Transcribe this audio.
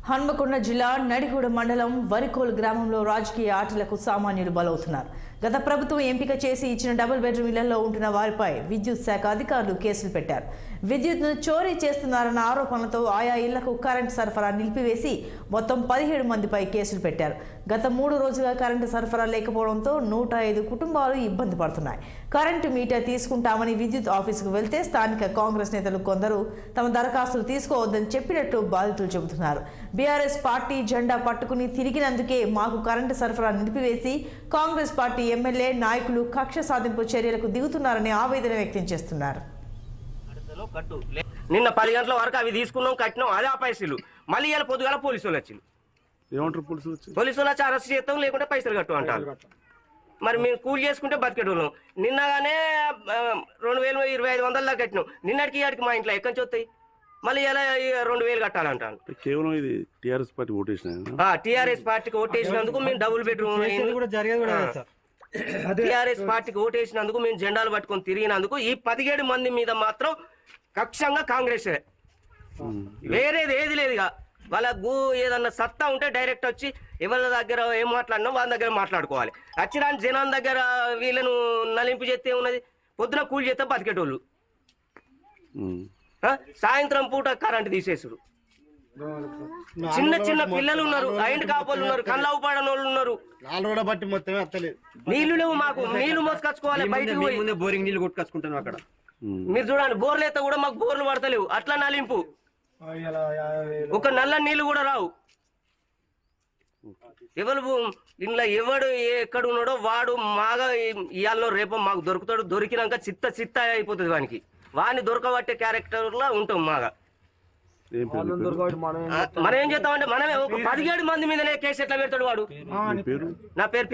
హన్మకొండ జిల్లా నడిగూడ మండలం వరికోల్ గ్రామంలో రాజకీయ ఆటలకు సామాన్యులు బలవుతున్నారు. గత ప్రభుత్వం ఎంపిక చేసి ఇచ్చిన డబుల్ బెడ్రూమ్ ఇళ్లలో ఉంటున్న వారిపై విద్యుత్ శాఖ అధికారులు కేసులు పెట్టారు. విద్యుత్ను చోరీ చేస్తున్నారన్న ఆరోపణలతో ఆయా ఇళ్లకు కరెంటు సరఫరా నిలిపివేసి మొత్తం 17 మందిపై కేసులు పెట్టారు. గత 3 రోజులుగా కరెంటు సరఫరా లేకపోవడంతో 105 కుటుంబాలు ఇబ్బంది పడుతున్నాయి. కరెంటు మీటర్ తీసుకుంటామని విద్యుత్ ఆఫీసుకు వెళ్తే స్థానిక కాంగ్రెస్ నేతలు కొందరు తమ దరఖాస్తులు తీసుకోవద్దని చెప్పినట్లు బాధితులు చెబుతున్నారు. బీఆర్ఎస్ పార్టీ జెండా పట్టుకుని తిరిగినందుకే మాకు కరెంటు సరఫరా నిలిపివేసి కాంగ్రెస్ పార్టీ ఎమ్మెల్యే నాయకులు కక్ష సాధింపు చర్యలకు దిగుతున్నారని ఆవేదన వ్యక్తం చేస్తున్నారు. నిన్న 10 గంటల వరకు అవి తీసుకున్నాం, కట్టినాం, అదే ఆ పైసలు మళ్ళీ ఇలా పొద్దుగాల పోలీసులు వచ్చింది. పోలీసులు వచ్చి అరెస్ట్ చేస్తాం, లేకుంటే పైసలు కట్టు అంటారు. మరి మేము కూలి చేసుకుంటే బతికేటోళ్ళం. నిన్నగానే 2000-2500 దాకా కట్టినాం. నిన్నటికి ఇక్కడికి మా ఇంట్లో ఎక్కడి నుంచి వస్తాయి? మళ్ళీ ఇలా 2000 కట్టాలంటాను. కేవలం ఇది టీఆర్ఎస్ పార్టీ ఓటేసిన టీఆర్ఎస్ పార్టీకి ఓటేసినందుకు మేము డబుల్ బెడ్రూమ్ టీఆర్ఎస్ పార్టీకి ఓటేసినందుకు మేము జెండాలు పట్టుకొని తిరిగినందుకు ఈ 17 మంది మీద మాత్రం కక్షంగా కాంగ్రెస్, వేరేది ఏది లేదు. వాళ్ళకు ఏదన్నా సత్తా ఉంటే డైరెక్ట్ వచ్చి ఎవరి దగ్గర ఏం మాట్లాడినా వాళ్ళ దగ్గర మాట్లాడుకోవాలి. వచ్చిన జనం దగ్గర వీళ్ళను నలింపు చేస్తే ఉన్నది. పొద్దున కూలి చేస్తే బతికేటోళ్ళు, సాయంత్రం పూట కరెంటు తీసేసారు. చిన్న చిన్న పిల్లలు ఉన్నారు, ఐండ్ కాపలు ఉన్నారు, కళ్ళవు పడని వాళ్ళు ఉన్నారు. నీళ్లు లేవు, మాకు నీళ్లు మోసుకొచ్చుకోవాలి. బయటకు పోయి బోరింగ్ నీళ్లు కొట్టుకొచ్చుకుంటాను అక్కడ. మీరు చూడండి, బోర్లు అయితే కూడా మాకు బోర్లు పడతలేవు. అట్లా నలింపు, ఒక నల్ల నీళ్లు కూడా రావు. ఎవరు ఇంట్లో ఎవడు ఎక్కడ ఉన్నాడో వాడు మాగా ఇవాళ రేపు మాకు దొరుకుతాడు. దొరికినాక చిత్త అయిపోతుంది వానికి. వాడిని దొరకబట్టే క్యారెక్టర్లా ఉంటాం మాగా. మనం ఏం చేస్తామంటే మనమే ఒక 17 మంది మీదనే కేసు ఎట్లా పెడతాడు వాడు. నా పేరు